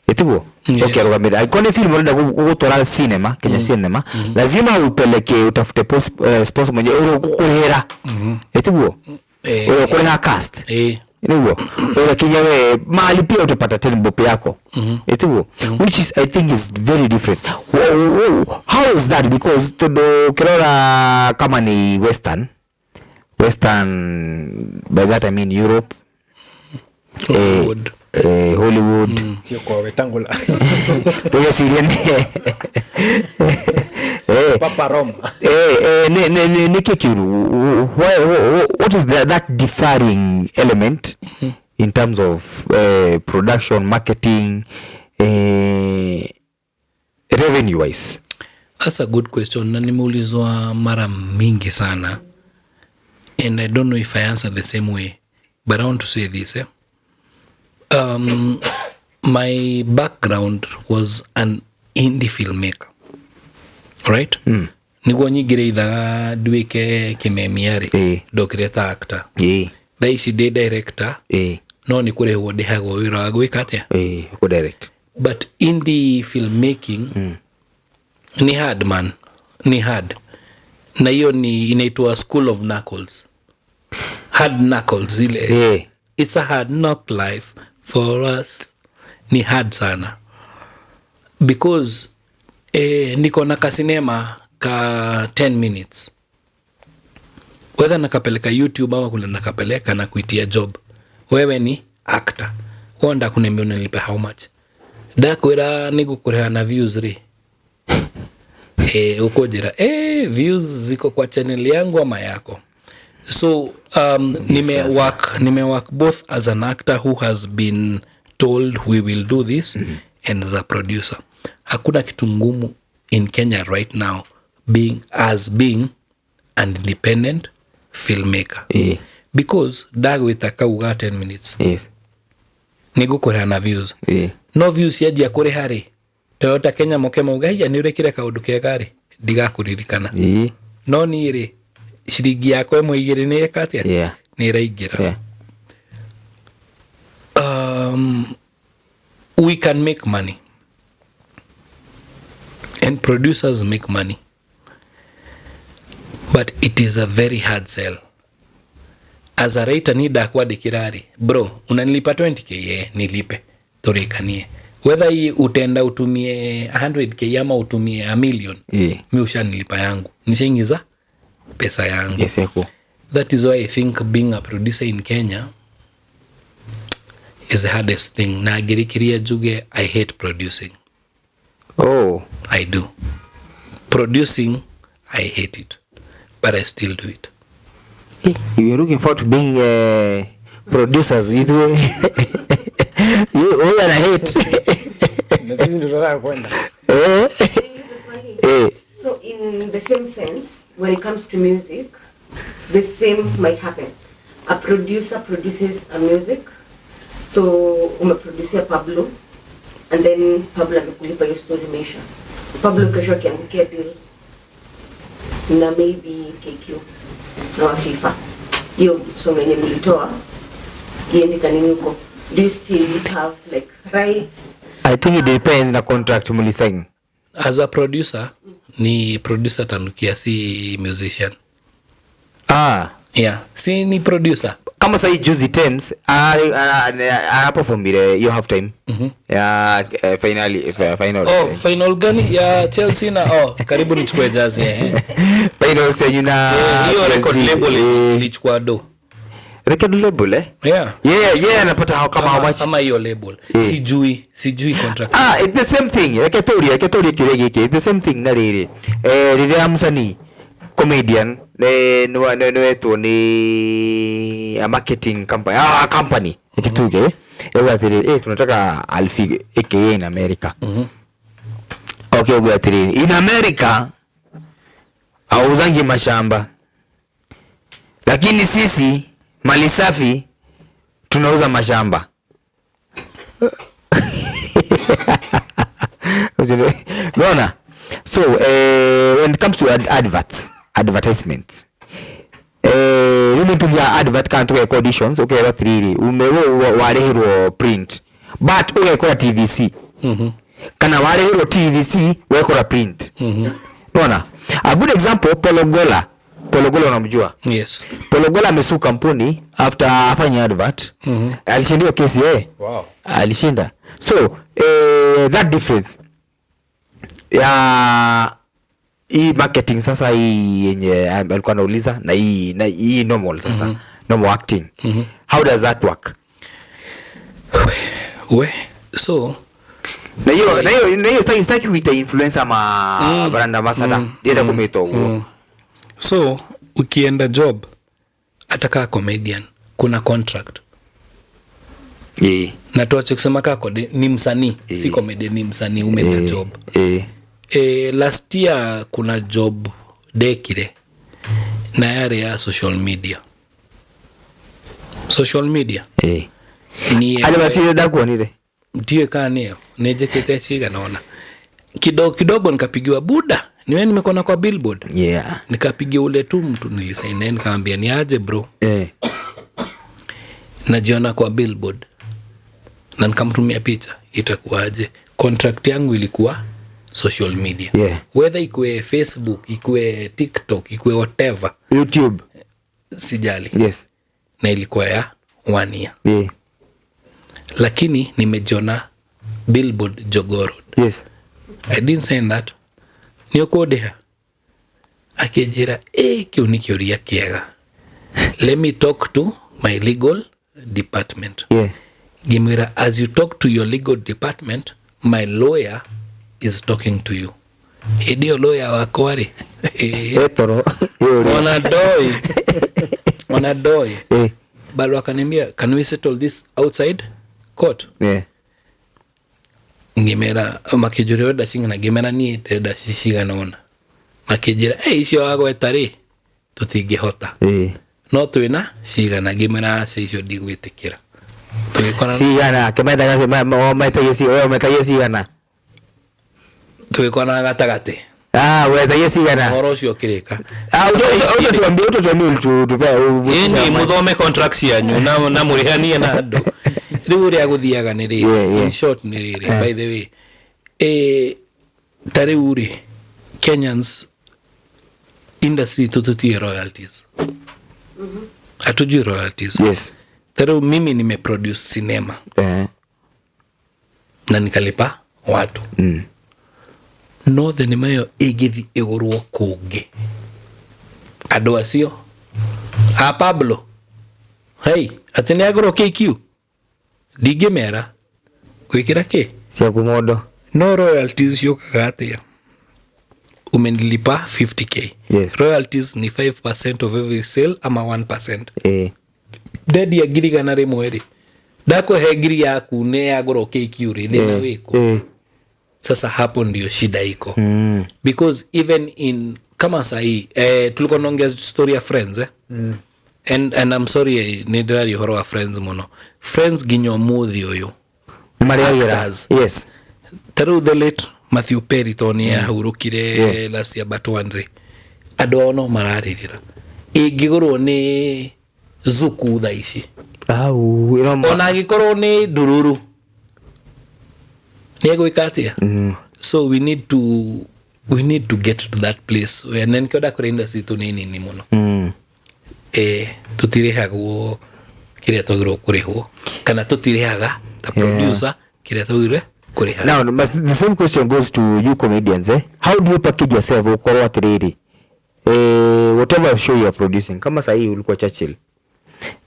etigo. Okay, rogamira ikone film unataka kutola cinema Kenya cinema lazima upeleke utafute sponsor mwenye kukuhera etigo kuleha cast niwo lakini wewe mali pia utapata tena bope yako etigo, which is I think is very different. How is that? Because todo kirora kama ni western by that I mean Europe, Hollywood sio kwa Wetangula ndio Syrian Papa Roma what is that differing element in terms of production, marketing, revenue wise? That's a good question na nimeulizwa mara mingi sana, and I don't know if I answer the same way, but I want to say this. My background was an indie filmmaker, right? Niguo nyigire ithaga nduike kimemiari ndokireta actor thaici ndi director no ni kurehwo ndihagwo wira wa gwika atia ku direct, but indie filmmaking ni hard man, ni hard, na hiyo ni inaitwa school of knuckles, hard knuckles ile it's a hard knock life for us, ni hard sana because niko na kasinema ka 10 minutes, whether nakapeleka YouTube ama kuna nakapeleka na kuitia job, wewe ni actor wanda kunembia unalipa how much dakwira nigukureha na views ri ukojera views ziko kwa channel yangu ama yako. So nime work both as an actor who has been told we will do this and as a producer. Hakuna kitu ngumu in Kenya right now being an independent filmmaker because dagwita kauga 10 minutes nigukureha na views no views yaji akore hari Toyota Kenya moke maugaia ni urekire kaundu kegari ndigakuririkana no ni ri shiringi yako imwe igiri ni ekatia ni raigira. We can make money and producers make money, but it is a very hard sell. As a writer nida kuandikirari bro unanilipa 20k nilipe turikanie, whether utenda utumie 100k ama utumie a million mi ushanilipa yangu nishaingiza pesa yangu. Yes, that is why I think being a producer in Kenya is the hardest thing. Na agirikiria juge I hate producing. I do. Producing I hate it, but I still do it. You are looking forward to being producers you do you and I hate na sisi ndio tunataka kwenda So in the same sense, when it comes to music, the same might happen. A producer produces a music, so umeproducia Pablo, and then Pablo amekulipa your story measure. Pablo kesho akiangukia deal na maybe KQ na wa FIFA, hiyo song yenye mlitoa iende kanini huko, do you still have like rights? I think it depends na contract mlisign. As a producer ni producer tanukia, si musician. Yeah, si ni producer. kama sasa juzi Thames performire hiyo half time ya final gani ya Chelsea na karibu nichukue jazi final sasa na hiyo record label ilichukua do record label yeah anapata kama how much kama hiyo label sijui contract it's the same thing reketoria kirege it's the same thing na riri riri msanii comedian no ni a marketing company ikituge ewa tunataka Alfie aka in America okay ugo in America auzangi mashamba lakini sisi mali safi tunauza mashamba. Unaona? So when it comes to advertisements to advert can't get conditions okay what really warehero print but ukekora TVC kana warehero TVC wekora print. Unaona? A good example Pologola unamjua? Yes. Pologola amesu kampuni after afanya advert. Alishinda kesi Wow. Alishinda. So that difference ya hii marketing sasa hii yenye alikuwa anauliza na hii normal sasa normal acting how does that work? So na hiyo sitaki kuita influencer ama brand ambassador ndio kumetoa. So ukienda job ataka comedian kuna contract na tuache kusema kako ni msanii si comedian ni msanii umeenda job last year kuna job dekire na yare ya social media ni alibatire dakuonire ndiye kaneo nejekete shiga naona kidogo nikapigiwa buda niwe nimekona kwa billboard nikapigia ule tu mtu nilisaini nikamwambia ni aje bro najiona kwa billboard na nikamtumia picha itakuwaje contract yangu ilikuwa social media whether ikue Facebook ikue TikTok ikue whatever YouTube sijali na ilikuwa ya 1 year lakini nimejiona billboard Jogoo Road I didn't say that niokodeha akejera kiunikioria kiega let me talk to my legal department Gimira, as you talk to your legal department my lawyer is talking to you idio lawyer wako wari etoro wanadoi bado akaniambia can we settle this outside court ngimera makijuri oda singana gimera ni teda shishiga naona makijira icio wago etari tutige hota no twina shigana gimera icio digwitikira sigana kemenda gase metaye sigana twikona gatagate wetaye sigana oro cio kirika tuambie tupe ni muthome contracts yanyu na murihanie na andu riu ria guthiaga ni riri in short ni riri by the way tare uri Kenyans industry tututie royalties atujui royalties tare mimi nimeproduce cinema na nikalipa watu no the nimayo igithi igurwo kungi ado acio Pablo hey atene agro KQ digimera kwikira ki cia kumodo no royalties yokaga atia umenilipa 50k royalties ni 5% of every sale ama 1% dedi ya girigana rimwe dako hegiri yaku ne agro KQ ri na wiko sasa hapo ndio shida iko because even in kama sahi tulikuwa naongea story ya Friends and I'm sorry nidari horror Friends mono Friends ginyo muthi oyo Maria through the late Matthew Perry Tony hurukire last year but one adono mararirira igigoro ni zuku thaici ona gikoro ni dururu yego ikatia so we need to get to that place when nkoda kurenda situ nini ni muno tutire hago kiria twagirwo kurihwo kana tutirihaga ta producer kiria twagirwo kuriha. Now the same question goes to you comedians. How do you package yourself ukorwo atiriri whatever show you are producing? Kama sasa hii ulikuwa Churchill,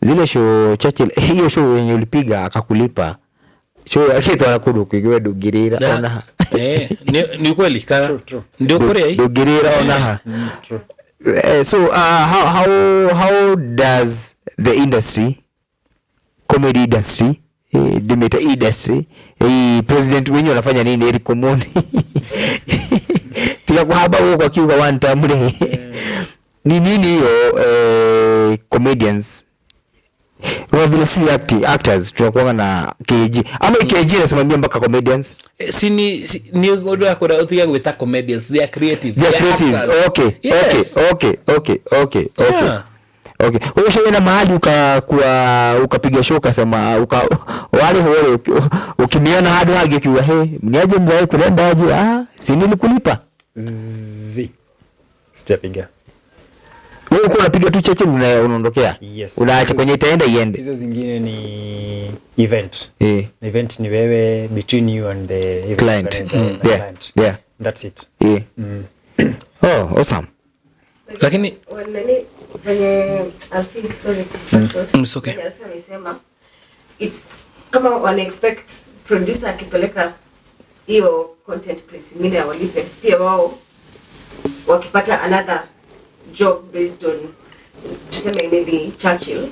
zile show Churchill, hiyo show yenye ulipiga akakulipa show yake twarakudu kigwe dugirira ona ni kweli kana ndio kore dugirira ona True. So how does the industry, comedy industry, Demeter industry, president wenyewe anafanya nini Eric Komoni tia kuhaba huko kwa kiuga one time ni nini hiyo comedians vile si actors tunakuwa na KG ama KG nasimamia mpaka comedians ni godo yako da utia gwita comedians, they are creative, they are creatives. Okay. Wewe show na mahali ukapiga show kasema wale wale ukimiona hadi hage kiwa mniaje mzae kulenda aje si nilikulipa sijapiga. Wewe uko unapiga tu cheche unaondokea. Yes. Unaacha kwenye itaenda iende. Hizo zingine ni event. Event ni wewe between you and the client. Client. Yeah. That's it. Oh, awesome. Lakini venye Alfie, sorry, it's okay. Alfie amesema it's kama wana expect producer akipeleka hiyo content place ingine awalipe pia wao wakipata another job based on tuseme maybe Churchill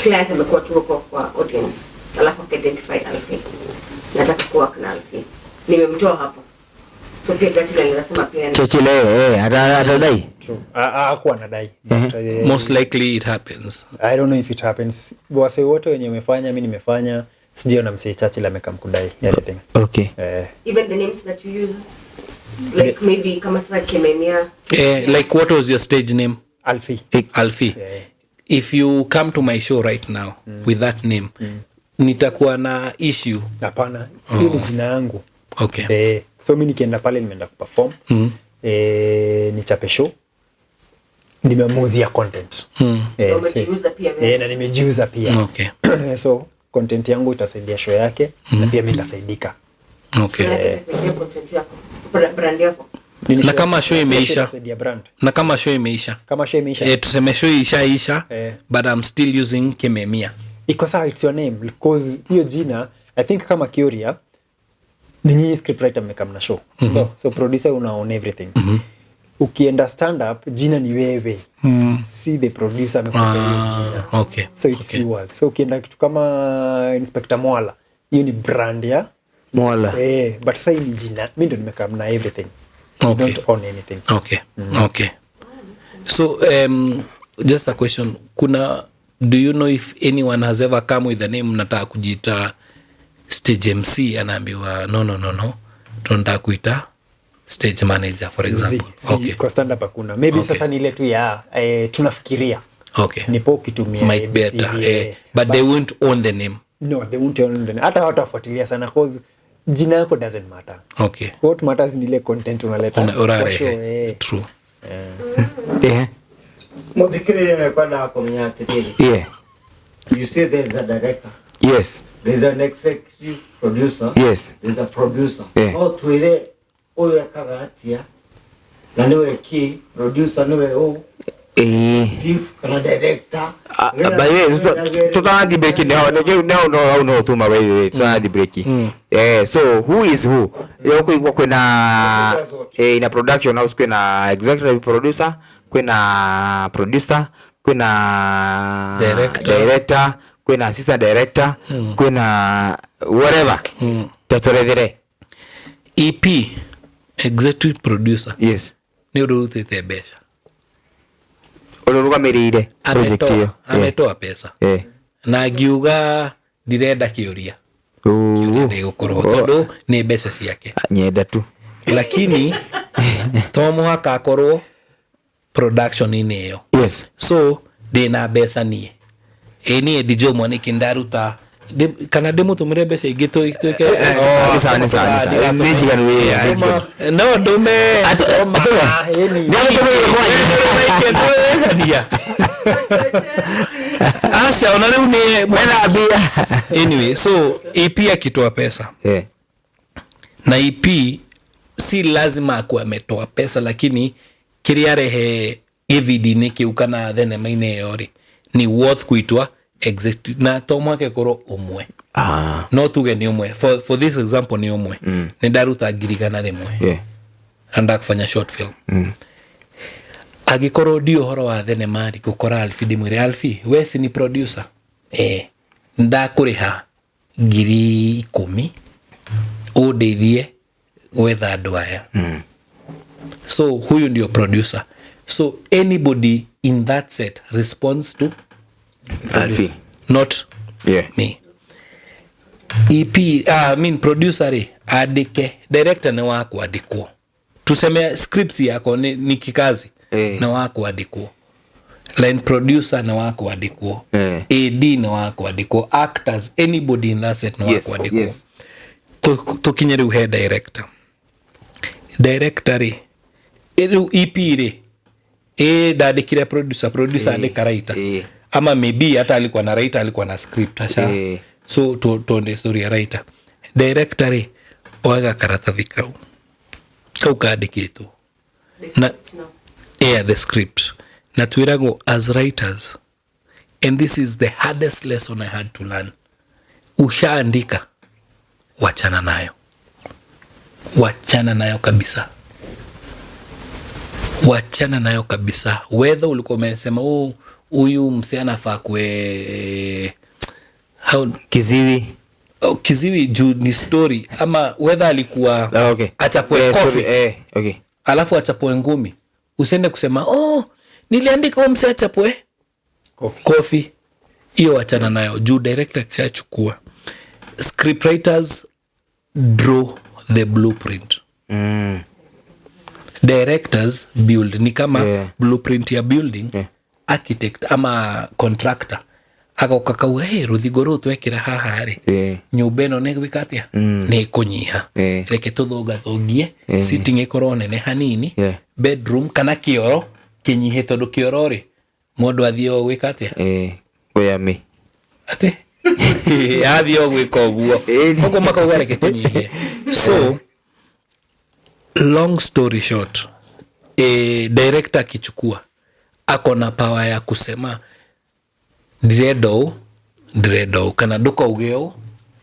client amekuwa tu huko kwa audience alafu identify Alfie nataka kuwa na Alfie nimemtoa hapo. So pia Churchill anasema pia Churchill atadai. True. Hakuwa anadai. Most likely it happens. I don't know if it happens. Wase wote wenye wamefanya mimi nimefanya sijiona msee Churchill amekamkudai anything. Okay. Even the names that you use like maybe kama sasa Kemenia. Like what was your stage name? Alfie. Alfie. If you come to my show right now with that name nitakuwa na issue. Hapana. Hiyo ni jina yangu. Okay. So mimi nikienda pale nimeenda kuperform. Nichape show. Nimemuuzia content. Umejiuza pia wewe. Na nimejiuza pia. Okay. So content yangu itasaidia show yake na pia mimi nitasaidika. Okay. Itasaidia content yako. Brand yako. Na kama show imeisha. Itasaidia brand. Na kama show imeisha. Kama show imeisha. Tuseme show ishaisha but I'm still using Kememia. Iko sawa, it's your name because hiyo jina I think kama Curia ninyi scriptwriter mmekamna show. So producer una own everything. Ukienda stand up jina ni wewe. See the producer amekupa hiyo jina. Okay. So it's yours. So ukienda kitu kama Inspector Mwala, hiyo ni brand ya Mwala. But sasa ni jina. Mimi ndo nimekamna everything. You don't own anything. Okay. Okay. So just a question, do you know if anyone has ever come with the name nataka kujiita stage MC anaambiwa no tunataka kuita stage manager for example? Okay. Kwa stand up hakuna. Maybe sasa ni ile tu ya tunafikiria. Okay. Nipo kitumia might better. But they won't own the name. No, they won't own the name. Hata watafuatilia sana cause jina yako doesn't matter. Okay. What matters ni ile content unaleta. True. Muthikirire mekwa na komenya atiriri. You say there's a director. Yes. There's an executive producer. Yes. There's a producer. No twire uyu ekaga atia. Na niwe ki producer niwe chief kana director. By the way, tutaanza break no tuma wewe tutaanza break. So who is who? Yoko kuna ina production house kuna executive producer, kuna producer, kuna director, kuna assistant director, kuna whatever. Tatoredere. EP executive producer. Yes. Ni urutete besha. Urugamirire project hiyo. Ametoa pesa. Na akiuga direnda kiuria. Kiuria ndio korwo tondu ni mbeca ciake. Nyenda tu. Lakini to muhaka akorwo production ini iyo. Yes. So ndina mbeca nie. Ni ndijo mwaniki ndaruta kana ndimutumire mbeca ingĩ twĩke sana mejigan we no ndume Asha ona leo ni Mwana bia. anyway, so EP akitoa pesa na EP si lazima akuwe ametoa pesa, lakini kiria rehe DVD ni kiukana thenema ine yori ni worth kuitwa executive na to mwake koro umwe. No tuge ni umwe for this example ni umwe ni daruta girigana rimwe anda kufanya short film agikoro dio horo wa thenema ri gukora Alfi dimwire Alfi we si ni producer ndakuriha 10,000 udeithie wetha andu aya so huyu ndio producer, so anybody in that set responds to Alfi, not me. EP producer adike, director ni wako adiko, tuseme scripts yako ni kikazi na wako adiko, line producer na wako adiko, AD na wako adiko, actors, anybody in that set na wako adiko. Tukinyeri uhe director EP dadikire producer andika writer ama maybe hata alikuwa na writer, alikuwa na script asha so tuonde story ya writer. Director oaga karatathi kau kaandikitwo na the script na twirago as writers, and this is the hardest lesson I had to learn. Ushaandika, wachana nayo kabisa, wachana nayo kabisa. Whether ulikuwa umesema huyu msee anafaa kwe kiziwi juu ni story, ama whether alikuwa achapwe coffee alafu achapwe ngumi, usiende kusema niliandika huyu msee achapwe coffee. Hiyo wachana nayo juu director kishachukua. Scriptwriters draw the blueprint. Directors build, ni kama blueprint ya building. Architect ama contractor akauga ruthigo ru twekira haha ri nyumba ino ni gwikatia ni kunyiha reke tuthogathogie sitting ikorwo nene hanini bedroom kana kioro kinyihe tondu kioro ri mundu athio gwikatia goyami ate athio gwika uguo koguo makauga reke tunyihie. So long story short, director akichukua akona power ya kusema ndiredo kana nduka ugeo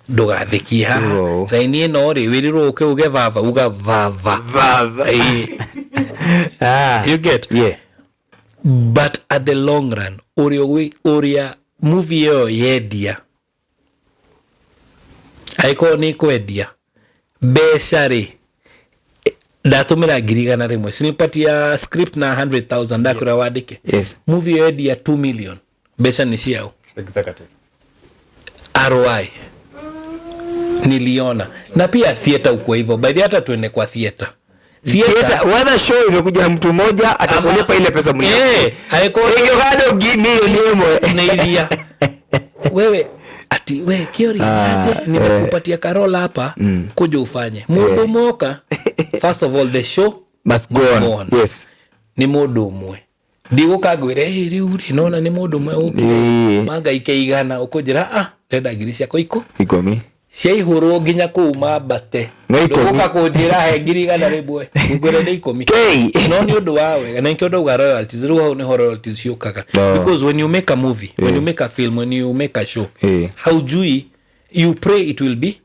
ndugathiki haha raini ino ri wirirwo uke uge vava uga vava you get but at the long run uria movie yo yedia aiko ni kwedia beshari ndatumira girigana rimwe sinipatia script na 100,000 ndakura wadike movie yedi ya 2 million besha ni ciao executive ROI niliona. Na pia theater uko hivyo, by the hata tuende kwa theater whether show imekuja mtu mmoja atakulipa ile pesa mwenyewe haiko hiyo bado milioni moja naidia wewe ati we kiori aje nimekupatia Karola hapa kuja ufanye mundu moka. First of all, the show must go on. Yes, ni mundu umwe ndigo kagwire riu ri nona ni mundu umwe uki manga ikeigana ukujira ndenda ngiri yako ikomi cia ihuru nginya kuuma bate nduka kunjira he ngiri igana ribwe ngwire ni 10 no ni undu wawe na nkio nduga royalties ruho ni royalties yukaga because when you make a movie when you make a film, when you make a show how you pray it will be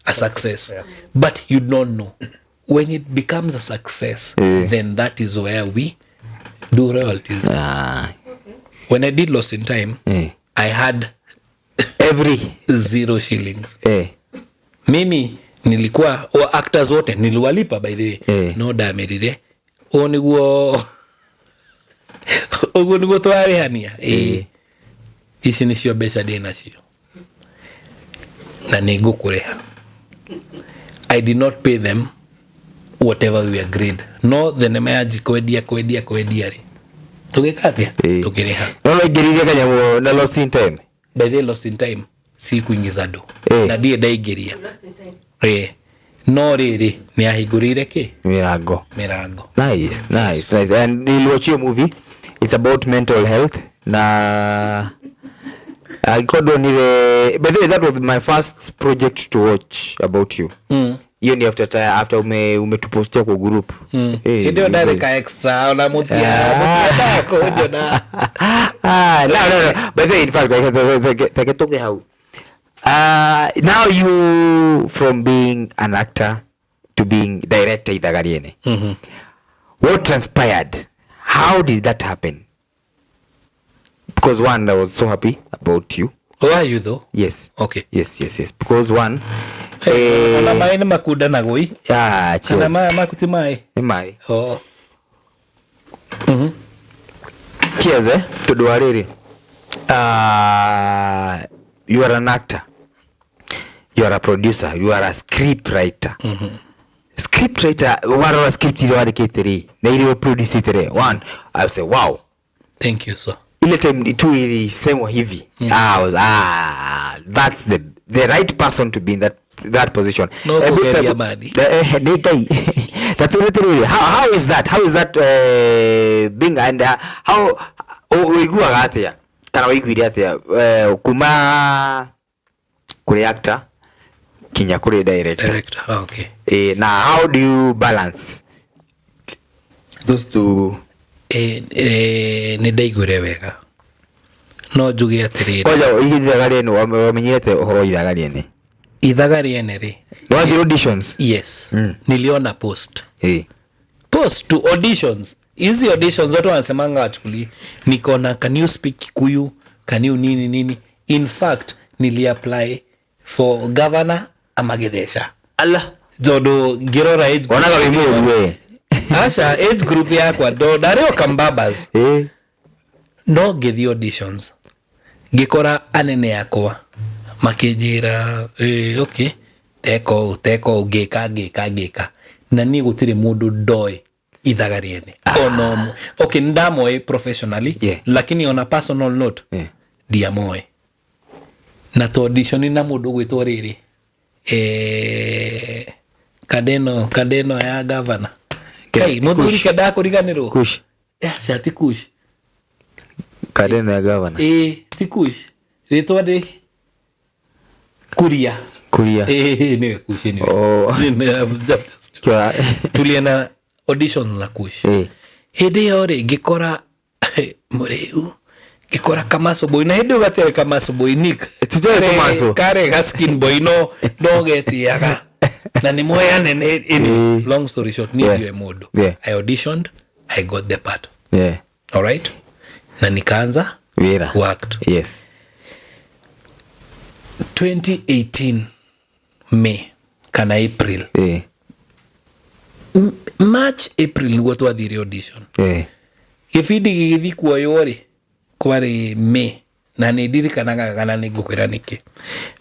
a success but you don't know when it becomes a success then that is where we do royalties. When I did Lost in Time I had every 0 shillings. Mimi nilikuwa actors wote niliwalipa by the way no damerire oniguo oguniguo twari hania ici ni cio mbeca ndina cio na nigukureha. I did not pay them whatever we agreed. No the nemaji kwedia ri tugikatia tukireha no ngiriria kanyamu na Lost in Time. By the Lost in Time si kuingiza do na die daigeria no riri ni ahigurire ki mirango. Nice. And you'll watch your movie. It's about mental health na akodonire, by the way, that was my first project to watch about you. Hiyo ni after umetupostia kwa group. Ndio direct extra ona mutia dako jona. No. By the way, in fact, I can how. Now you from being an actor to being director Ithagariene. What transpired? How did that happen? Because one, I was so happy about you. Who are you though? Yes. Okay. Yes. Because one. Ana mai ni makuda na goi. Yeah, cheers. Ana mai makuti mai. Mai. Oh. Cheers, Tudwariri. You are an actor. You are a producer. You are a script writer. Script writer. What are script you are getting? They produce it. One, I say, wow. Thank you, sir. Ile time tu ilisemwa hivi. That's the right person to be in that position. No, that's really how is that? How is that being and how uigua gatia? Kana uigua gatia kuma kule actor kinya kule director. Okay. Now how do you balance those two? Ni daigure wega no njuge atiriri koja Ithagariene wamenyete uhoro Ithagariene ri no auditions. Yes. Niliona post to auditions. Hizi auditions watu wanasemanga actually nikona can you speak Kikuyu, can you nini. In fact nili apply for governor Amagedesha Allah jodo girora age onaga wewe Asha age group yakwa do dario kambabas no gethi auditions gikora anene yakwa makijira okay teko geka na ni gutire mundu doi Ithagariene ono okay ndamoe professionally lakini on a personal note diamoe na to audition na mundu gwitwo riri kadeno ya governor kai muthuri kada kuriganirwo kush shati kush kadeno ya governor ti kush ritwa de kuria ni kush ni tuliena audition na kush hede yore gikora mureu gikora Kamaso boy na hede ugatire Kamaso boy nick Kamaso kare gaskin boy no getiaga na ni moya nene long story short ni ndio modo. I auditioned, I got the part. All right, na nikaanza worked. Yes. 2018 May kana April March April ni watu wa the audition ifidi githi kwa yore kwari May na ni dirikanaga kana ni gukwira niki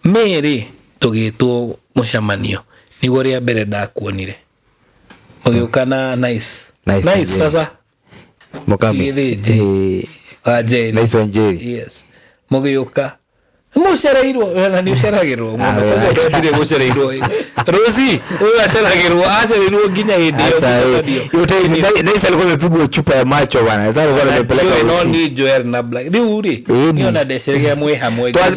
May ri tugitwo mushamanio ni wori ya mbere ndakuonire mugiukana nice sasa Mukami aje nice Wanjeri. Yes mugiuka musharairwo na ni usharagirwo muno kwa ndire musharairwo Rosi wewe asharagirwo nginya hindi yote nice alikuwa amepigwa chupa ya macho bwana sasa alikuwa amepeleka no ni Joel na Black ni uri ni ona desherega mwe hamwe twara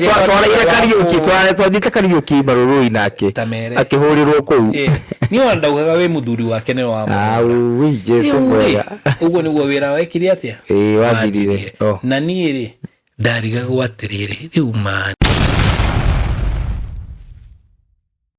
ile karaoke baruru inake akihurirwo kuu ni ona ndaugaga we muthuri wake ni wa wi Jesu mwega ugo niguo wira wekire atia wagirire na ni ri ndariga gwatiriri riu man